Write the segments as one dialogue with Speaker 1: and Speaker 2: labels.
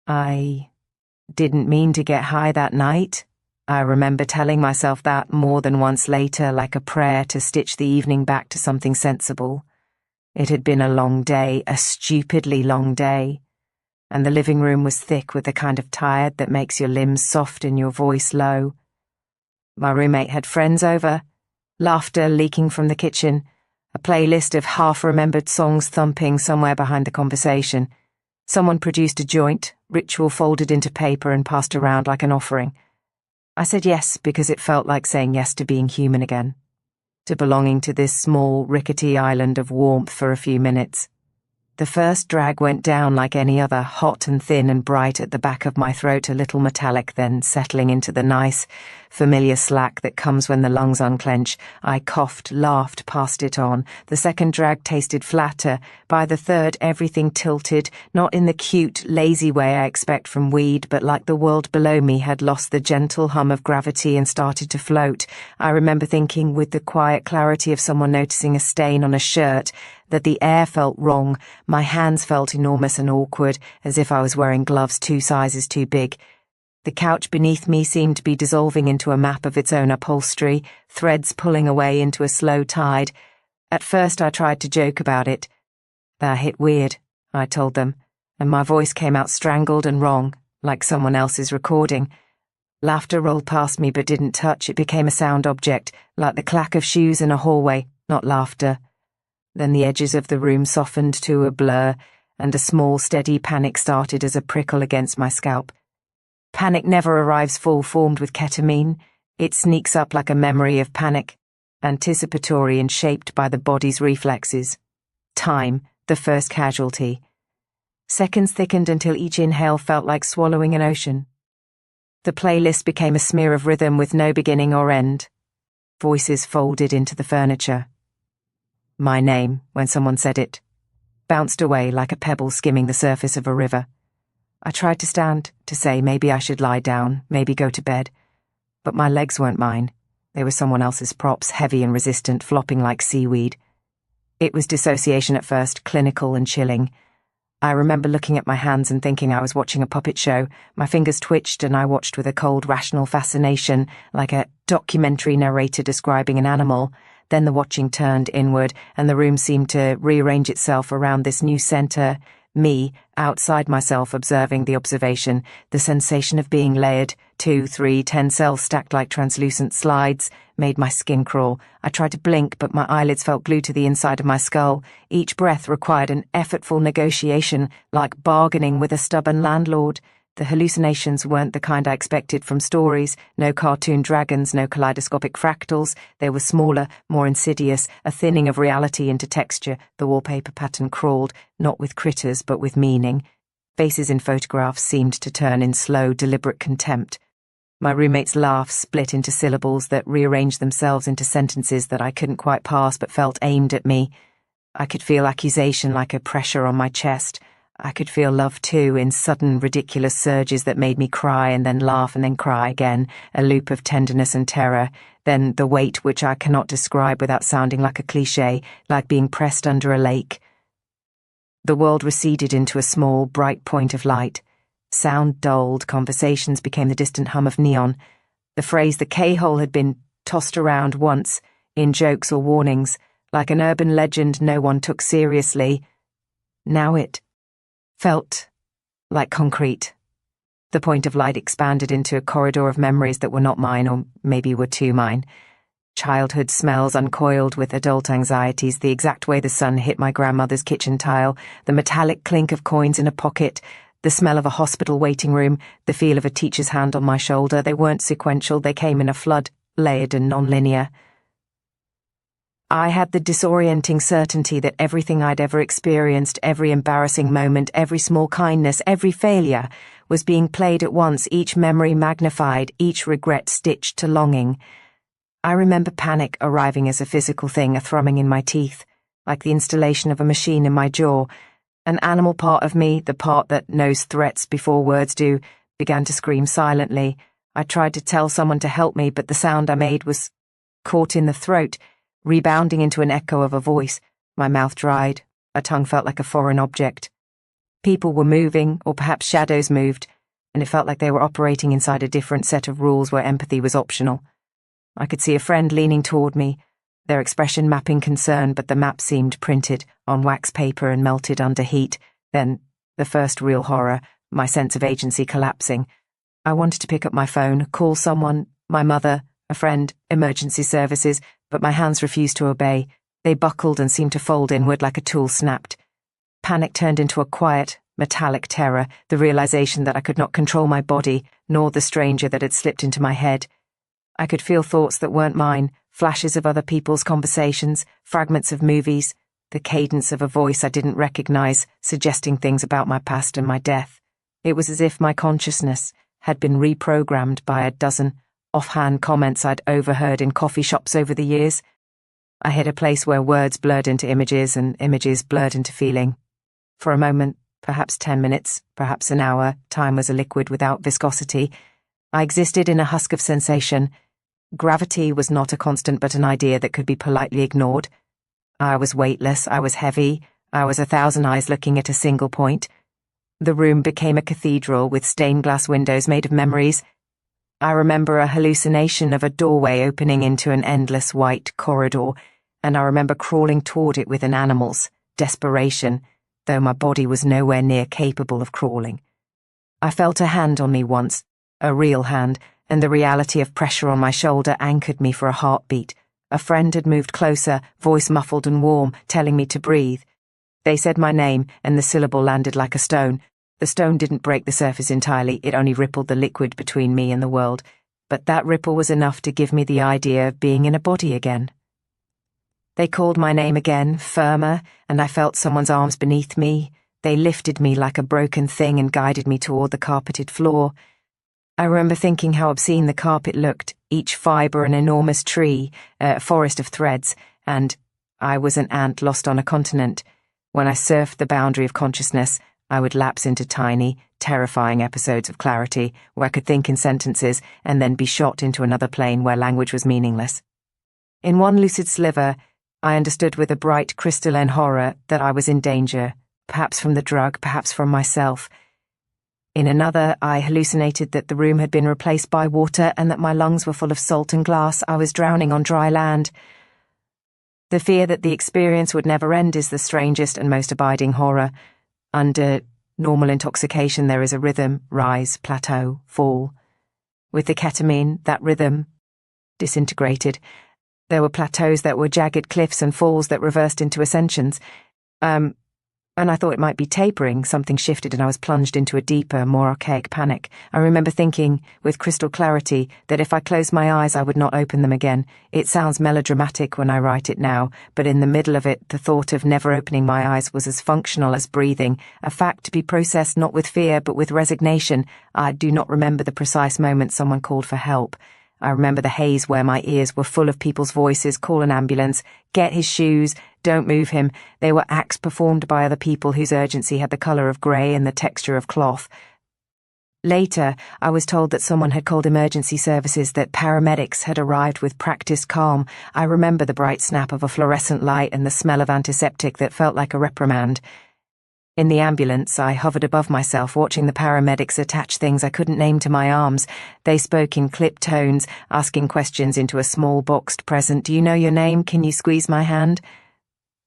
Speaker 1: I didn't mean to get high that night. I remember telling myself that more than once later, like a prayer to stitch the evening back to something sensible. It had been a long day, a stupidly long day, and the living room was thick with the kind of tired that makes your limbs soft and your voice low. My roommate had friends over, laughter leaking from the kitchen, a playlist of half-remembered songs thumping somewhere behind the conversation. Someone produced a joint, ritual folded into paper and passed around like an offering. I said yes because it felt like saying yes to being human again, to belonging to this small, rickety island of warmth for a few minutes. The first drag went down like any other, hot and thin and bright at the back of my throat, a little metallic, then settling into the nice, familiar slack that comes when the lungs unclench. I coughed, laughed, passed it on. The second drag tasted flatter. By the third, everything tilted, not in the cute, lazy way I expect from weed, but like the world below me had lost the gentle hum of gravity and started to float. I remember thinking, with the quiet clarity of someone noticing a stain on a shirt, that the air felt wrong. My hands felt enormous and awkward, as if I was wearing gloves 2 sizes too big. The couch beneath me seemed to be dissolving into a map of its own upholstery, threads pulling away into a slow tide. At first I tried to joke about it. "That hit weird," I told them, and my voice came out strangled and wrong, like someone else's recording. Laughter rolled past me but didn't touch. It became a sound object, like the clack of shoes in a hallway, not laughter. Then the edges of the room softened to a blur, and a small, steady panic started as a prickle against my scalp. Panic never arrives full-formed with ketamine. It sneaks up like a memory of panic, anticipatory and shaped by the body's reflexes. Time, the first casualty. Seconds thickened until each inhale felt like swallowing an ocean. The playlist became a smear of rhythm with no beginning or end. Voices folded into the furniture. My name, when someone said it, bounced away like a pebble skimming the surface of a river. I tried to stand, to say maybe I should lie down, maybe go to bed. But my legs weren't mine. They were someone else's props, heavy and resistant, flopping like seaweed. It was dissociation at first, clinical and chilling. I remember looking at my hands and thinking I was watching a puppet show. My fingers twitched and I watched with a cold, rational fascination, like a documentary narrator describing an animal. Then the watching turned inward, and the room seemed to rearrange itself around this new center, me, outside myself observing the observation, the sensation of being layered, 2, 3, 10 cells stacked like translucent slides, made my skin crawl. I tried to blink, but my eyelids felt glued to the inside of my skull. Each breath required an effortful negotiation, like bargaining with a stubborn landlord. The hallucinations weren't the kind I expected from stories. No cartoon dragons, no kaleidoscopic fractals. They were smaller, more insidious, a thinning of reality into texture. The wallpaper pattern crawled, not with critters but with meaning. Faces in photographs seemed to turn in slow, deliberate contempt. My roommate's laugh split into syllables that rearranged themselves into sentences that I couldn't quite pass but felt aimed at me. I could feel accusation like a pressure on my chest. I could feel love too, in sudden, ridiculous surges that made me cry and then laugh and then cry again, a loop of tenderness and terror, then the weight which I cannot describe without sounding like a cliché, like being pressed under a lake. The world receded into a small, bright point of light. Sound dulled, conversations became the distant hum of neon. The phrase "the K-hole" had been tossed around once, in jokes or warnings, like an urban legend no one took seriously. Now it felt like concrete. The point of light expanded into a corridor of memories that were not mine, or maybe were too mine. Childhood smells uncoiled with adult anxieties, the exact way the sun hit my grandmother's kitchen tile, the metallic clink of coins in a pocket, the smell of a hospital waiting room, the feel of a teacher's hand on my shoulder. They weren't sequential, they came in a flood, layered and non-linear. I had the disorienting certainty that everything I'd ever experienced, every embarrassing moment, every small kindness, every failure, was being played at once, each memory magnified, each regret stitched to longing. I remember panic arriving as a physical thing, a thrumming in my teeth, like the installation of a machine in my jaw. An animal part of me, the part that knows threats before words do, began to scream silently. I tried to tell someone to help me, but the sound I made was caught in the throat, rebounding into an echo of a voice. My mouth dried. My tongue felt like a foreign object. People were moving, or perhaps shadows moved, and it felt like they were operating inside a different set of rules where empathy was optional. I could see a friend leaning toward me, their expression mapping concern, but the map seemed printed on wax paper and melted under heat. Then, the first real horror, my sense of agency collapsing. I wanted to pick up my phone, call someone, my mother, a friend, emergency services, but my hands refused to obey. They buckled and seemed to fold inward like a tool snapped. Panic turned into a quiet, metallic terror, the realization that I could not control my body, nor the stranger that had slipped into my head. I could feel thoughts that weren't mine, flashes of other people's conversations, fragments of movies, the cadence of a voice I didn't recognize, suggesting things about my past and my death. It was as if my consciousness had been reprogrammed by a dozen offhand comments I'd overheard in coffee shops over the years. I hit a place where words blurred into images and images blurred into feeling. For a moment, perhaps 10 minutes, perhaps an hour, time was a liquid without viscosity. I existed in a husk of sensation. Gravity was not a constant but an idea that could be politely ignored. I was weightless, I was heavy, I was 1,000 eyes looking at a single point. The room became a cathedral with stained glass windows made of memories. I remember a hallucination of a doorway opening into an endless white corridor, and I remember crawling toward it with an animal's desperation, though my body was nowhere near capable of crawling. I felt a hand on me once, a real hand, and the reality of pressure on my shoulder anchored me for a heartbeat. A friend had moved closer, voice muffled and warm, telling me to breathe. They said my name, and the syllable landed like a stone. The stone didn't break the surface entirely, it only rippled the liquid between me and the world. But that ripple was enough to give me the idea of being in a body again. They called my name again, firmer, and I felt someone's arms beneath me. They lifted me like a broken thing and guided me toward the carpeted floor. I remember thinking how obscene the carpet looked, each fibre an enormous tree, a forest of threads, and I was an ant lost on a continent. When I surfed the boundary of consciousness, I would lapse into tiny, terrifying episodes of clarity where I could think in sentences and then be shot into another plane where language was meaningless. In one lucid sliver, I understood with a bright crystalline horror that I was in danger, perhaps from the drug, perhaps from myself. In another, I hallucinated that the room had been replaced by water and that my lungs were full of salt and glass. I was drowning on dry land. The fear that the experience would never end is the strangest and most abiding horror. Under normal intoxication, there is a rhythm, rise, plateau, fall. With the ketamine, that rhythm disintegrated. There were plateaus that were jagged cliffs and falls that reversed into ascensions. And I thought it might be tapering. Something shifted and I was plunged into a deeper, more archaic panic. I remember thinking, with crystal clarity, that if I closed my eyes I would not open them again. It sounds melodramatic when I write it now, but in the middle of it, the thought of never opening my eyes was as functional as breathing, a fact to be processed not with fear but with resignation. I do not remember the precise moment someone called for help. I remember the haze where my ears were full of people's voices, call an ambulance, get his shoes, don't move him. They were acts performed by other people whose urgency had the colour of grey and the texture of cloth. Later, I was told that someone had called emergency services, that paramedics had arrived with practiced calm. I remember the bright snap of a fluorescent light and the smell of antiseptic that felt like a reprimand. In the ambulance, I hovered above myself, watching the paramedics attach things I couldn't name to my arms. They spoke in clipped tones, asking questions into a small boxed present. Do you know your name? Can you squeeze my hand?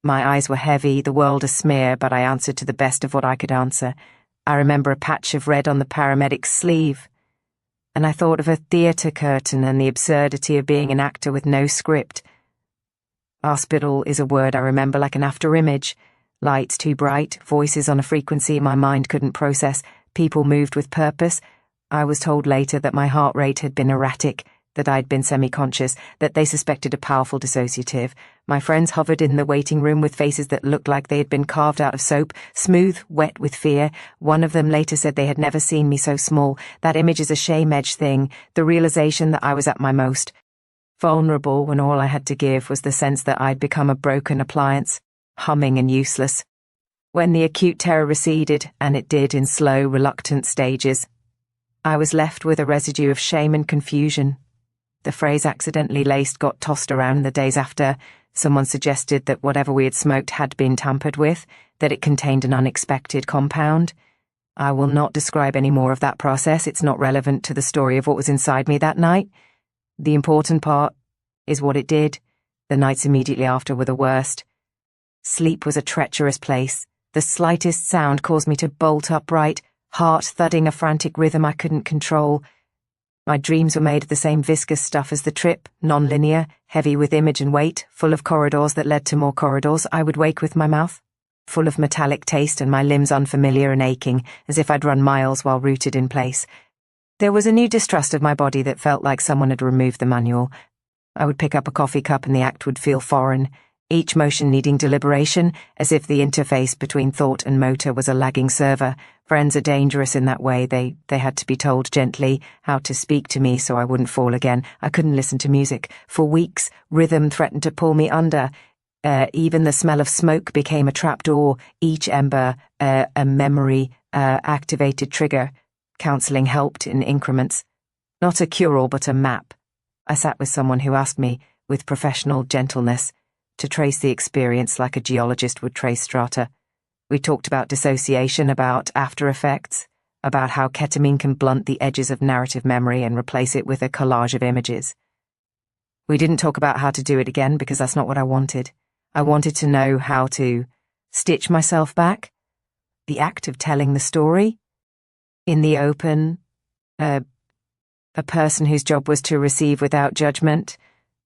Speaker 1: My eyes were heavy, the world a smear, but I answered to the best of what I could answer. I remember a patch of red on the paramedic's sleeve. And I thought of a theatre curtain and the absurdity of being an actor with no script. Hospital is a word I remember like an after-image. Lights too bright, voices on a frequency my mind couldn't process, people moved with purpose. I was told later that my heart rate had been erratic, that I'd been semi-conscious, that they suspected a powerful dissociative. My friends hovered in the waiting room with faces that looked like they had been carved out of soap, smooth, wet with fear. One of them later said they had never seen me so small. That image is a shame-edged thing, the realization that I was at my most vulnerable when all I had to give was the sense that I'd become a broken appliance, humming and useless. When the acute terror receded, and it did in slow, reluctant stages, I was left with a residue of shame and confusion. The phrase accidentally laced got tossed around the days after. Someone suggested that whatever we had smoked had been tampered with. that it contained an unexpected compound. I will not describe any more of that process. It's not relevant to the story of what was inside me that night. The important part is what it did. The nights immediately after were the worst. Sleep was a treacherous place. The slightest sound caused me to bolt upright, heart thudding a frantic rhythm I couldn't control. My dreams were made of the same viscous stuff as the trip, non-linear, heavy with image and weight, full of corridors that led to more corridors. I would wake with my mouth full of metallic taste and my limbs unfamiliar and aching, as if I'd run miles while rooted in place. There was a new distrust of my body that felt like someone had removed the manual. I would pick up a coffee cup and the act would feel foreign, each motion needing deliberation, as if the interface between thought and motor was a lagging server. Friends are dangerous in that way. They had to be told gently how to speak to me so I wouldn't fall again. I couldn't listen to music. For weeks, rhythm threatened to pull me under. Even the smell of smoke became a trapdoor, each ember a memory-activated trigger. Counselling helped in increments. Not a cure-all, but a map. I sat with someone who asked me, with professional gentleness, to trace the experience like a geologist would trace strata. We talked about dissociation, about after effects, about how ketamine can blunt the edges of narrative memory and replace it with a collage of images. We didn't talk about how to do it again because that's not what I wanted. I wanted to know how to stitch myself back. The act of telling the story. In the open, a person whose job was to receive without judgment,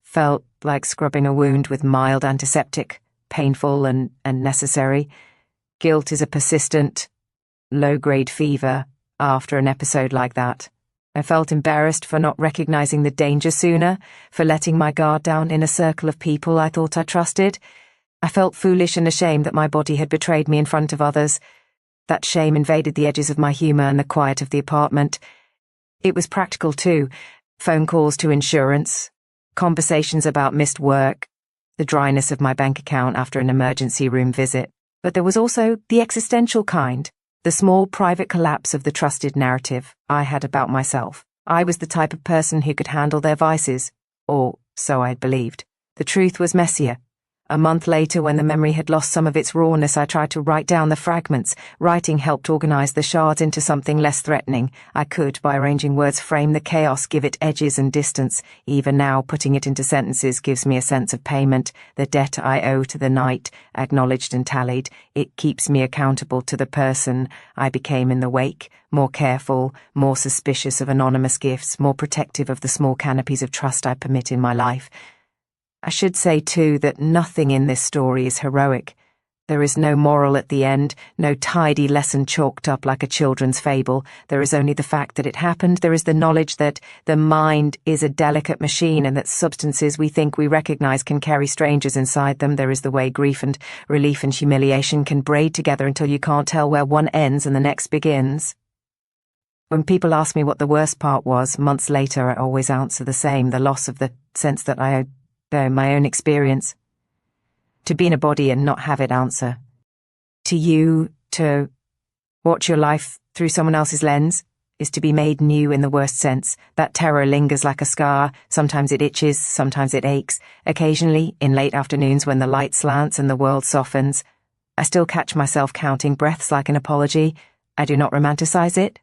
Speaker 1: felt like scrubbing a wound with mild antiseptic, painful and necessary. Guilt is a persistent, low-grade fever after an episode like that. I felt embarrassed for not recognizing the danger sooner, for letting my guard down in a circle of people I thought I trusted. I felt foolish and ashamed that my body had betrayed me in front of others. That shame invaded the edges of my humor and the quiet of the apartment. It was practical too. Phone calls to insurance, conversations about missed work, the dryness of my bank account after an emergency room visit. But there was also the existential kind. The small private collapse of the trusted narrative I had about myself. I was the type of person who could handle their vices, or so I'd believed. The truth was messier. A month later, when the memory had lost some of its rawness, I tried to write down the fragments. Writing helped organize the shards into something less threatening. I could, by arranging words, frame the chaos, give it edges and distance. Even now, putting it into sentences gives me a sense of payment, the debt I owe to the night, acknowledged and tallied. It keeps me accountable to the person I became in the wake, more careful, more suspicious of anonymous gifts, more protective of the small canopies of trust I permit in my life. I should say, too, that nothing in this story is heroic. There is no moral at the end, no tidy lesson chalked up like a children's fable. There is only the fact that it happened. There is the knowledge that the mind is a delicate machine and that substances we think we recognize can carry strangers inside them. There is the way grief and relief and humiliation can braid together until you can't tell where one ends and the next begins. When people ask me what the worst part was, months later I always answer the same, the loss of the sense that I owe my own experience. To be in a body and not have it answer. To watch your life through someone else's lens is to be made new in the worst sense. That terror lingers like a scar. Sometimes it itches, sometimes it aches. Occasionally, in late afternoons when the light slants and the world softens, I still catch myself counting breaths like an apology. I do not romanticize it.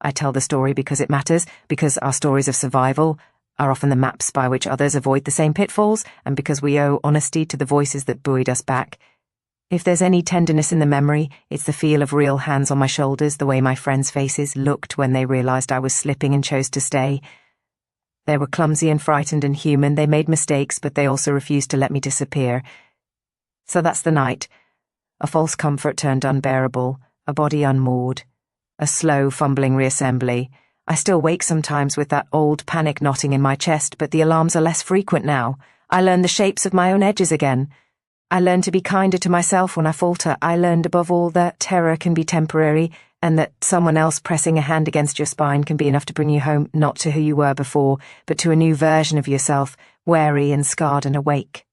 Speaker 1: I tell the story because it matters, because our stories of survival are often the maps by which others avoid the same pitfalls, and because we owe honesty to the voices that buoyed us back. If there's any tenderness in the memory, it's the feel of real hands on my shoulders, the way my friends' faces looked when they realized I was slipping and chose to stay. They were clumsy and frightened and human. They made mistakes, but they also refused to let me disappear. So that's the night. A false comfort turned unbearable, a body unmoored, a slow, fumbling reassembly. I still wake sometimes with that old panic knotting in my chest, but the alarms are less frequent now. I learn the shapes of my own edges again. I learn to be kinder to myself when I falter. I learned above all that terror can be temporary, and that someone else pressing a hand against your spine can be enough to bring you home, not to who you were before, but to a new version of yourself, wary and scarred and awake.